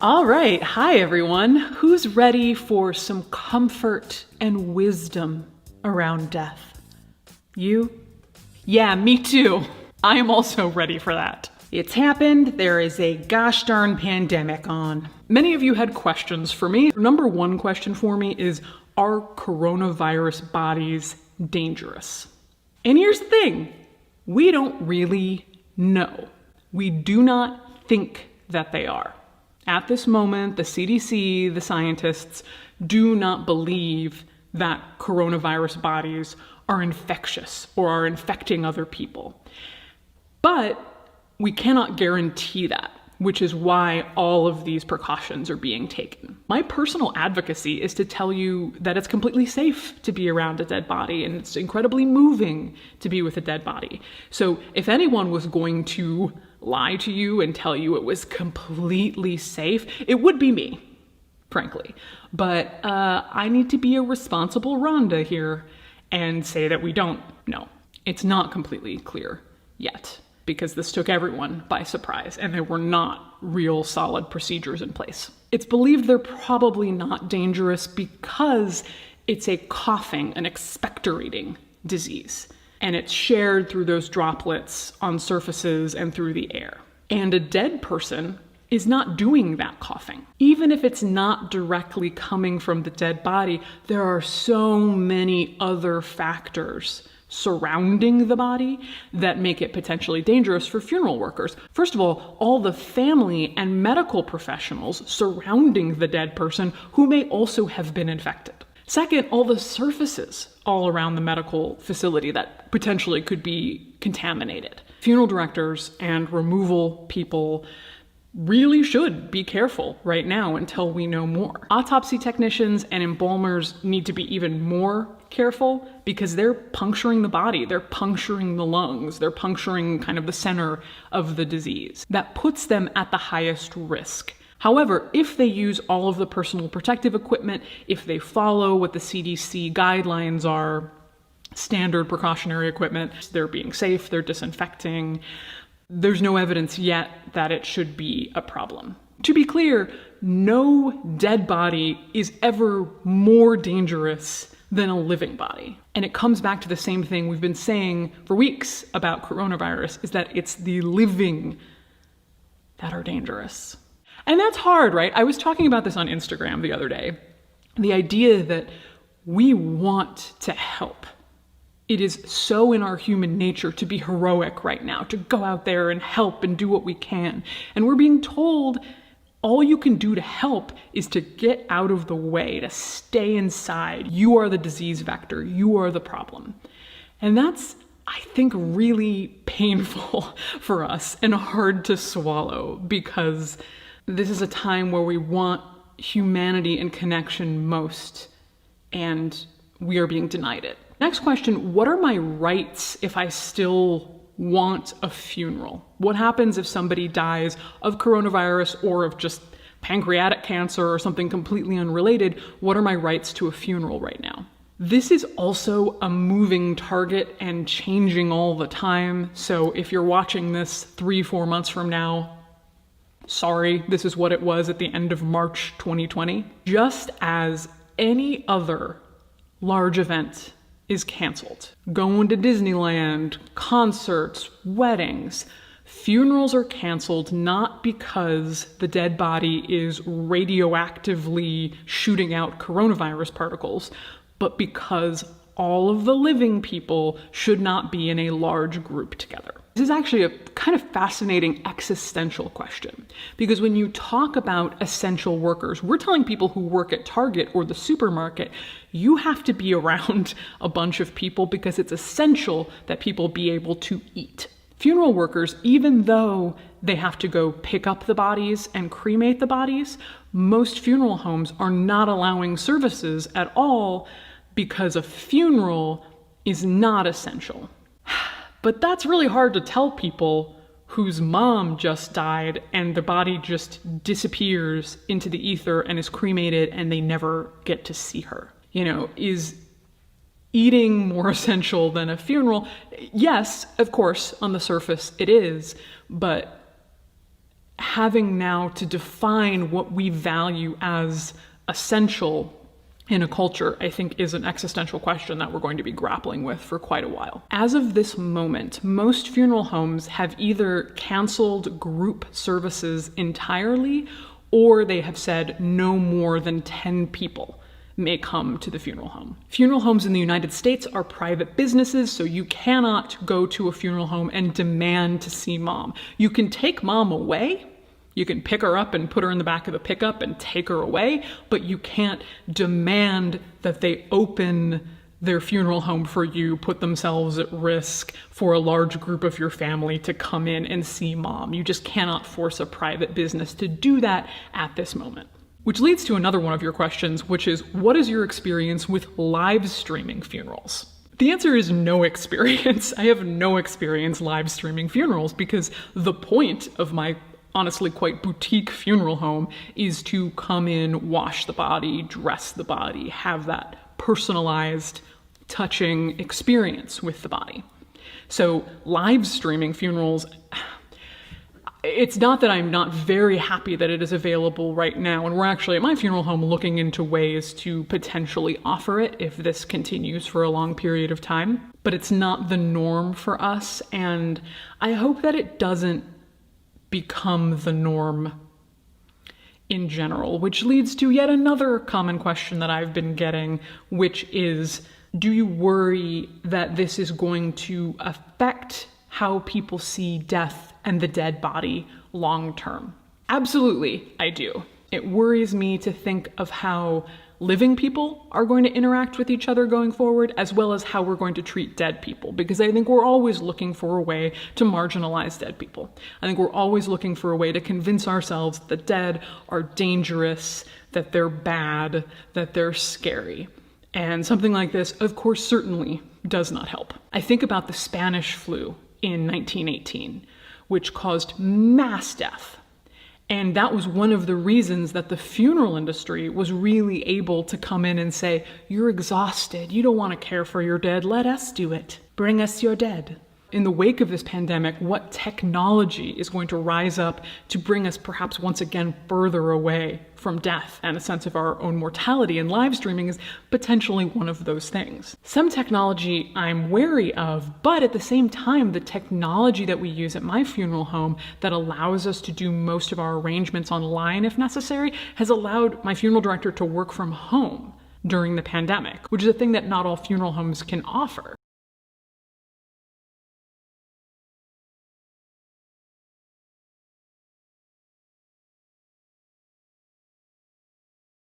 All right, hi everyone. Who's ready for some comfort and wisdom around death? You? Yeah, me too. I am also ready for that. It's happened. There is a gosh darn pandemic on. Many of you had questions for me. Number one question for me is, are coronavirus bodies dangerous? And here's the thing, we don't really know. We do not think that they are. At this moment, the CDC, the scientists, do not believe that coronavirus bodies are infectious or are infecting other people. But we cannot guarantee that, which is why all of these precautions are being taken. My personal advocacy is to tell you that it's completely safe to be around a dead body, and it's incredibly moving to be with a dead body. So if anyone was going to lie to you and tell you it was completely safe, it would be me, frankly. But I need to be a responsible Rhonda here and say that we don't know. It's not completely clear yet, because this took everyone by surprise and there were not real solid procedures in place. It's believed they're probably not dangerous because it's a coughing, an expectorating disease, and it's shared through those droplets on surfaces and through the air. And a dead person is not doing that coughing. Even if it's not directly coming from the dead body, there are so many other factors surrounding the body that make it potentially dangerous for funeral workers. First of all the family and medical professionals surrounding the dead person who may also have been infected. Second, all the surfaces all around the medical facility that potentially could be contaminated. Funeral directors and removal people really should be careful right now until we know more. Autopsy technicians and embalmers need to be even more careful because they're puncturing the body, they're puncturing the lungs, they're puncturing kind of the center of the disease. That puts them at the highest risk. However, if they use all of the personal protective equipment, if they follow what the CDC guidelines are, standard precautionary equipment, they're being safe, they're disinfecting, there's no evidence yet that it should be a problem. To be clear, no dead body is ever more dangerous than a living body. And it comes back to the same thing we've been saying for weeks about coronavirus, is that it's the living that are dangerous. And that's hard, right? I was talking about this on Instagram the other day. The idea that we want to help. It is so in our human nature to be heroic right now, to go out there and help and do what we can. And we're being told all you can do to help is to get out of the way, to stay inside. You are the disease vector. You are the problem. And that's, I think, really painful for us and hard to swallow, because this is a time where we want humanity and connection most, and we are being denied it. Next question, what are my rights if I still want a funeral? What happens if somebody dies of coronavirus or of just pancreatic cancer or something completely unrelated? What are my rights to a funeral right now? This is also a moving target and changing all the time. So if you're watching this 3-4 months from now, sorry, this is what it was at the end of March 2020. Just as any other large event is canceled, going to Disneyland, concerts, weddings, funerals are canceled not because the dead body is radioactively shooting out coronavirus particles, but because all of the living people should not be in a large group together. This is actually a kind of fascinating existential question, because when you talk about essential workers, we're telling people who work at Target or the supermarket, you have to be around a bunch of people because it's essential that people be able to eat. Funeral workers, even though they have to go pick up the bodies and cremate the bodies, most funeral homes are not allowing services at all because a funeral is not essential. But that's really hard to tell people whose mom just died and the body just disappears into the ether and is cremated and they never get to see her. You know, is eating more essential than a funeral? Yes, of course, on the surface it is, but having now to define what we value as essential in a culture, I think, is an existential question that we're going to be grappling with for quite a while. As of this moment, most funeral homes have either canceled group services entirely, or they have said no more than 10 people may come to the funeral home. Funeral homes in the United States are private businesses, so you cannot go to a funeral home and demand to see mom. You can take mom away. You can pick her up and put her in the back of the pickup and take her away, but you can't demand that they open their funeral home for you, put themselves at risk for a large group of your family to come in and see mom. You just cannot force a private business to do that at this moment. Which leads to another one of your questions, which is, what is your experience with live streaming funerals? The answer is no experience. I have no experience live streaming funerals because the point of my honestly quite boutique funeral home is to come in, wash the body, dress the body, have that personalized, touching experience with the body. So live streaming funerals, it's not that I'm not very happy that it is available right now, and we're actually at my funeral home looking into ways to potentially offer it if this continues for a long period of time, but it's not the norm for us, and I hope that it doesn't become the norm in general, which leads to yet another common question that I've been getting, which is, do you worry that this is going to affect how people see death and the dead body long term? Absolutely, I do. It worries me to think of how living people are going to interact with each other going forward, as well as how we're going to treat dead people, because I think we're always looking for a way to marginalize dead people. I think we're always looking for a way to convince ourselves that dead are dangerous, that they're bad, that they're scary. And something like this, of course, certainly does not help. I think about the Spanish flu in 1918, which caused mass death. And that was one of the reasons that the funeral industry was really able to come in and say, you're exhausted, you don't want to care for your dead, let us do it. Bring us your dead. In the wake of this pandemic, what technology is going to rise up to bring us perhaps once again further away from death and a sense of our own mortality? And live streaming is potentially one of those things. Some technology I'm wary of, but at the same time, the technology that we use at my funeral home that allows us to do most of our arrangements online if necessary has allowed my funeral director to work from home during the pandemic, which is a thing that not all funeral homes can offer.